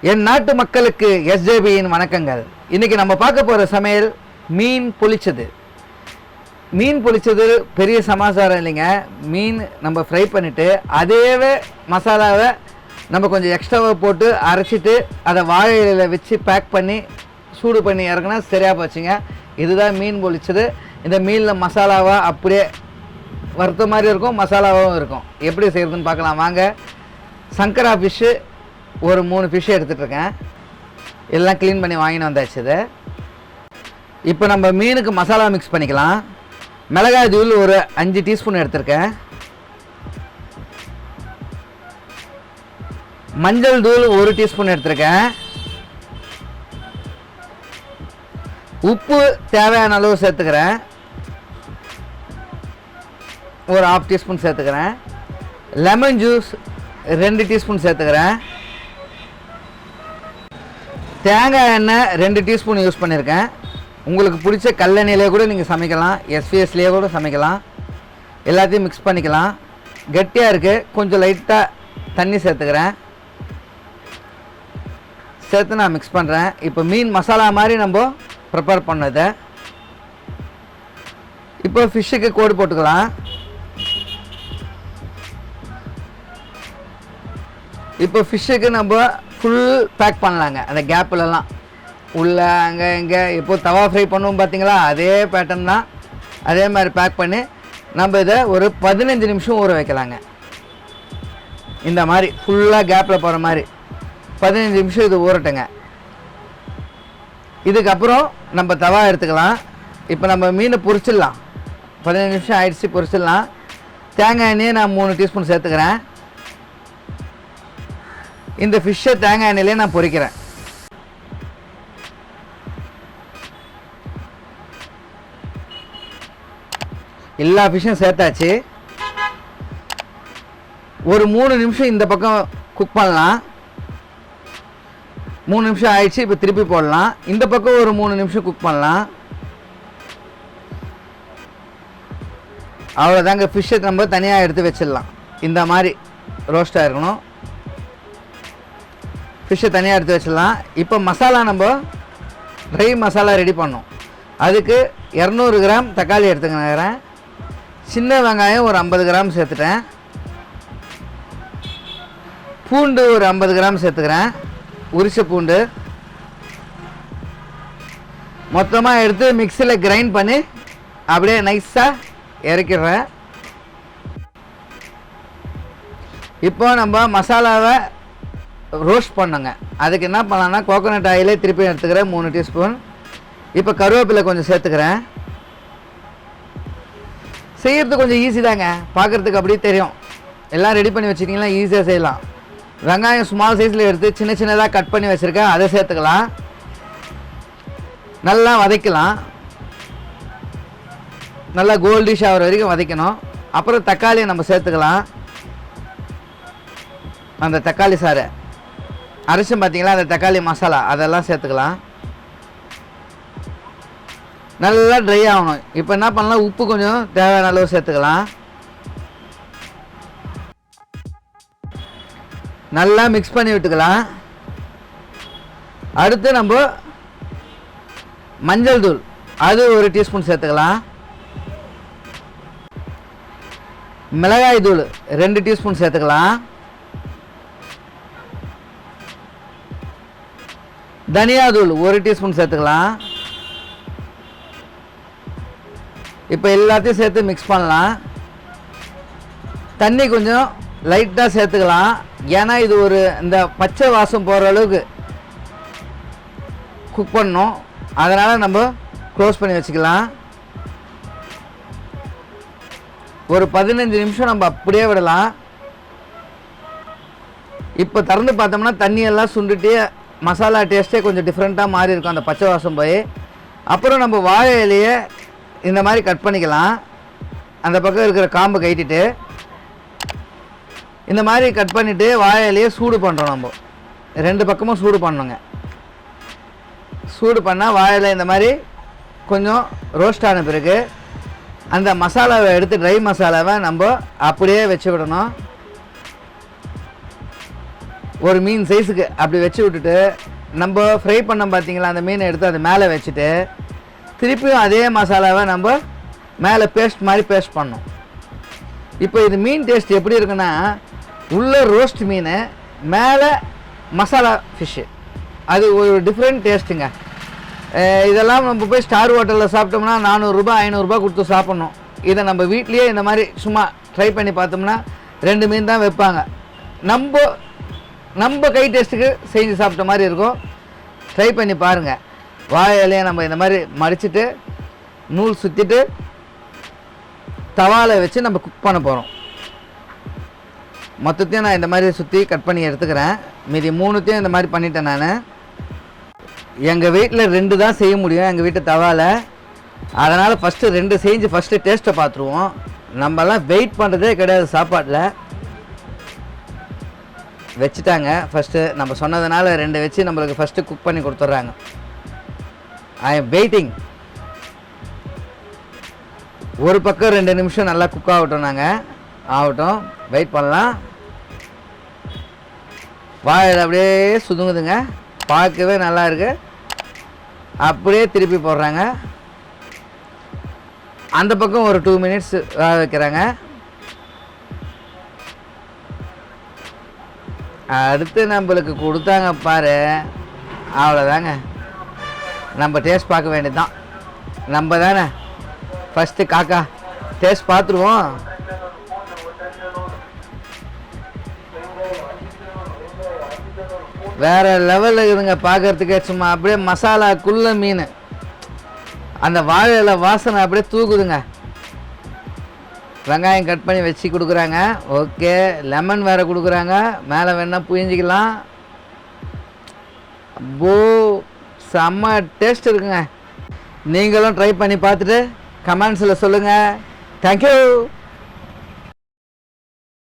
என் நாட்டு மக்களுக்கு எஸ்ஜேபியின் வணக்கங்கள். இன்றைக்கி நம்ம பார்க்க போகிற சமையல் மீன் பொளிச்சது. மீன் பொளிச்சது பெரிய சமாச்சாரம் இல்லைங்க. மீன் நம்ம ஃப்ரை பண்ணிவிட்டு அதேவே மசாலாவை நம்ம கொஞ்சம் எக்ஸ்ட்ராவாக போட்டு அரைச்சிட்டு அதை வாழை இலையில் வச்சு பேக் பண்ணி சூடு பண்ணி இறக்குனா சரியாக போச்சுங்க. இதுதான் மீன் பொளிச்சது. இந்த மீனில் மசாலாவாக அப்படியே வறுத்த மாதிரி இருக்கும், மசாலாவாகவும் இருக்கும். எப்படி செய்கிறதுன்னு பார்க்கலாம் வாங்க. சங்கரா ஃபிஷ்ஷு ஒரு 3 ஃபிஷ்ஷு எடுத்துகிட்ருக்கேன். எல்லாம் க்ளீன் பண்ணி வாங்கின்னு வந்தாச்சு. இப்போ நம்ம மீனுக்கு மசாலா மிக்ஸ் பண்ணிக்கலாம். மிளகாய் தூள் ஒரு 5 டீஸ்பூன் எடுத்திருக்கேன். மஞ்சள் தூள் 1 டீஸ்பூன் எடுத்திருக்கேன். உப்பு தேவையான அளவு சேர்த்துக்கிறேன். ஒரு 1/2 டீஸ்பூன் சேர்த்துக்கிறேன். லெமன் ஜூஸ் 2 டீஸ்பூன் சேர்த்துக்கிறேன். தேங்காய் எண்ணெய் 2 டீஸ்பூன் யூஸ் பண்ணியிருக்கேன். உங்களுக்கு பிடிச்ச கல்லெண்ணெயிலே கூட நீங்கள் சமைக்கலாம், எஸ்விஎஸ்லேயே கூட சமைக்கலாம். எல்லாத்தையும் மிக்ஸ் பண்ணிக்கலாம். கட்டியாக இருக்குது, கொஞ்சம் லைட்டாக தண்ணி சேர்த்துக்கிறேன். சேர்த்து நான் மிக்ஸ் பண்ணுறேன். இப்போ மீன் மசாலா மாதிரி நம்ம ப்ரிப்பேர் பண்ணதை இப்போ ஃபிஷ்ஷுக்கு கோடு போட்டுக்கலாம். இப்போ ஃபிஷ்ஷுக்கு நம்ம ஃபுல் பேக் பண்ணலாங்க. அந்த கேப்பிலலாம் உள்ளே அங்கே இங்கே இப்போ தவா ஃப்ரை பண்ணுவோம் பார்த்தீங்களா, அதே பேட்டர்ன் தான். அதே மாதிரி பேக் பண்ணி நம்ம இதை ஒரு 15 நிமிஷம் ஊற வைக்கலாங்க. இந்த மாதிரி ஃபுல்லாக கேப்பில் போகிற மாதிரி 15 நிமிஷம் இது ஊறட்டுங்க. இதுக்கப்புறம் நம்ம தவா எடுத்துக்கலாம். இப்போ நம்ம மீனை பொரிச்சிடலாம். 15 நிமிஷம் ஆயிடுச்சு, பொரிச்சிடலாம். தேங்காய் எண்ணெயை நான் 3 டீஸ்பூன் சேர்த்துக்கிறேன். இந்த ஃபிஷ்ஷை தேங்காய் எண்ணெயிலே நான் பொரிக்கிறேன். எல்லா ஃபிஷ்ஷும் சேர்த்தாச்சு. ஒரு 3 நிமிஷம் இந்த பக்கம் குக் பண்ணலாம். 3 நிமிஷம் ஆயிடுச்சு. இப்போ திருப்பி போடலாம். இந்த பக்கம் ஒரு 3 நிமிஷம் குக் பண்ணலாம். அவ்வளோதாங்க. ஃபிஷ்ஷை நம்ம தனியாக எடுத்து வச்சிடலாம். இந்த மாதிரி ரோஸ்ட்டாக இருக்கணும். ஃபிஷ்ஷை தனியாக எடுத்து வச்சிடலாம். இப்போ மசாலா நம்ம ட்ரை மசாலா ரெடி பண்ணோம். அதுக்கு 200 கிராம் தக்காளி எடுத்துக்கிறேன். சின்ன வெங்காயம் ஒரு 50 கிராம் சேர்த்துட்டேன். பூண்டு ஒரு 50 கிராம் சேர்த்துக்கிறேன். உரிச்ச பூண்டு மொத்தமாக எடுத்து மிக்சியில் கிரைண்ட் பண்ணி அப்படியே நைஸாக இறக்கிடுறேன். இப்போ நம்ம மசாலாவை ரோஸ்ட் பண்ணுங்க. அதுக்கு என்ன பண்ணலான்னா கோகோனட் ஆயிலே திருப்பி எடுத்துக்கிறேன் 3 டீஸ்பூன். இப்போ கருவேப்பிலை கொஞ்சம் சேர்த்துக்கிறேன். செய்கிறது கொஞ்சம் ஈஸி தாங்க, பார்க்குறதுக்கு அப்படியே தெரியும். எல்லாம் ரெடி பண்ணி வச்சுட்டிங்கன்னா ஈஸியாக செய்யலாம். வெங்காயம் ஸ்மால் சைஸில் எடுத்து சின்ன சின்னதாக கட் பண்ணி வச்சுருக்கேன், அதை சேர்த்துக்கலாம். நல்லா வதக்கலாம். நல்லா கோல்டிஷ் ஆகிற வரைக்கும் வதக்கணும். அப்புறம் தக்காளியை நம்ம சேர்த்துக்கலாம். அந்த தக்காளி சாறு அரைச்சும் பார்த்தீங்களா, அந்த தக்காளி மசாலா அதெல்லாம் சேர்த்துக்கலாம். நல்லா ட்ரை ஆகணும். இப்போ என்ன பண்ணலாம், உப்பு கொஞ்சம் தேவையான அளவு சேர்த்துக்கலாம். நல்லா மிக்ஸ் பண்ணி விட்டுக்கலாம். அடுத்து நம்ம மஞ்சள் தூள் அது 1 டீஸ்பூன் சேர்த்துக்கலாம். மிளகாய் தூள் 2 டீஸ்பூன் சேர்த்துக்கலாம். தனியா தூள் 1 டீஸ்பூன் சேர்த்துக்கலாம். இப்போ எல்லாத்தையும் சேர்த்து மிக்ஸ் பண்ணலாம். தண்ணி கொஞ்சம் லைட்டாக சேர்த்துக்கலாம். ஏன்னா இது ஒரு இந்த பச்சை வாசம் போகிற அளவுக்கு குக் பண்ணணும். அதனால் நம்ம க்ளோஸ் பண்ணி வச்சுக்கலாம். ஒரு 15 நிமிஷம் நம்ம அப்படியே விடலாம். இப்போ திறந்து பார்த்தோம்னா தண்ணியெல்லாம் சுண்டுட்டு மசாலா டேஸ்ட்டே கொஞ்சம் டிஃப்ரெண்ட்டாக மாறி இருக்கும், அந்த பச்சை வாசம் போய். அப்புறம் நம்ம வாழை இலையை இந்த மாதிரி கட் பண்ணிக்கலாம். அந்த பக்கம் இருக்கிற காம்பு கட்டிட்டு இந்த மாதிரி கட் பண்ணிவிட்டு வாழை இலையை சூடு பண்ணுறோம். நம்ம 2 பக்கமும் சூடு பண்ணணுங்க. சூடு பண்ணால் வாழை இலை இந்த மாதிரி கொஞ்சம் ரோஸ்ட் ஆன பிறகு அந்த மசாலாவை எடுத்து ட்ரை மசாலாவை நம்ம அப்படியே வச்சு விடணும். ஒரு மீன் சைஸுக்கு அப்படி வச்சு விட்டுட்டு நம்ம ஃப்ரை பண்ண பார்த்தீங்களா அந்த மீனை எடுத்து அது மேலே வச்சுட்டு திருப்பியும் அதே மசாலாவை நம்ம மேலே பேஸ்ட் மாதிரி பேஸ்ட் பண்ணோம். இப்போ இது மீன் டேஸ்ட் எப்படி இருக்குன்னா உள்ளே ரோஸ்ட் மீன் மேலே மசாலா ஃபிஷ்ஷு, அது ஒரு டிஃப்ரெண்ட் டேஸ்ட்டுங்க. இதெல்லாம் நம்ம போய் ஸ்டார் ஹோட்டலில் சாப்பிட்டோம்னா 400 500 கொடுத்து சாப்பிட்ணும். இதை நம்ம வீட்லேயே இந்த மாதிரி சும்மா ட்ரை பண்ணி பார்த்தோம்னா 2 மீன் தான் வைப்பாங்க. நம்ம கை டேஸ்ட்டுக்கு செஞ்சு சாப்பிட்ட மாதிரி இருக்கும். ட்ரை பண்ணி பாருங்கள். வாழை இலையை நம்ம இந்த மாதிரி மடிச்சுட்டு நூல் சுற்றிட்டு தவாலை வச்சு நம்ம குக் பண்ண போகிறோம். மொத்தத்தையும் நான் இந்த மாதிரி சுற்றி கட் பண்ணி எடுத்துக்கிறேன். மீதி 3த்தையும் இந்த மாதிரி பண்ணிட்டேன். நான் எங்கள் வீட்டில் 2 தான் செய்ய முடியும், எங்கள் வீட்டு தவாலை. அதனால் ஃபஸ்ட்டு 2 செஞ்சு ஃபஸ்ட்டு டேஸ்ட்டை பார்த்துருவோம். நம்மலாம் வெயிட் பண்ணுறதே கிடையாது. சாப்பாட்டில் வச்சுட்டாங்க. ஃபஸ்ட்டு நம்ம சொன்னதுனால 2 வச்சு நம்மளுக்கு ஃபஸ்ட்டு குக் பண்ணி கொடுத்துட்றாங்க. I am waiting. ஒரு பக்கம் 2 நிமிஷம் நல்லா குக் ஆகட்டும். ஆகட்டும், வெயிட் பண்ணலாம். வாயில் அப்படியே சுதுங்குதுங்க, பார்க்கவே நல்லா இருக்கு. அப்படியே திருப்பி போடுறாங்க. அந்த பக்கம் ஒரு 2 மினிட்ஸ் வேக வைக்கிறாங்க. அடுத்து நம்மளுக்கு கொடுத்தாங்க பாரு, அவ்வளோதாங்க. நம்ம டேஸ்ட் பார்க்க வேண்டியது தான். நம்ம தானே ஃபஸ்ட்டு காக்கா, டேஸ்ட் பார்த்துருவோம். வேறு லெவலில் இருக்குதுங்க பார்க்குறதுக்கே. சும்மா அப்படியே மசாலாக்குள்ள மீன், அந்த வாழையில வாசனை அப்படியே தூக்குதுங்க. வெங்காயம் கட் பண்ணி வச்சு கொடுக்குறாங்க. ஓகே, லெமன் வேறு கொடுக்குறாங்க. மேலே வேணால் புழிஞ்சிக்கலாம். அப்போ செம்ம டேஸ்ட் இருக்குங்க. நீங்களும் ட்ரை பண்ணி பார்த்துட்டு கமெண்ட்ஸில் சொல்லுங்கள். தேங்க்யூ.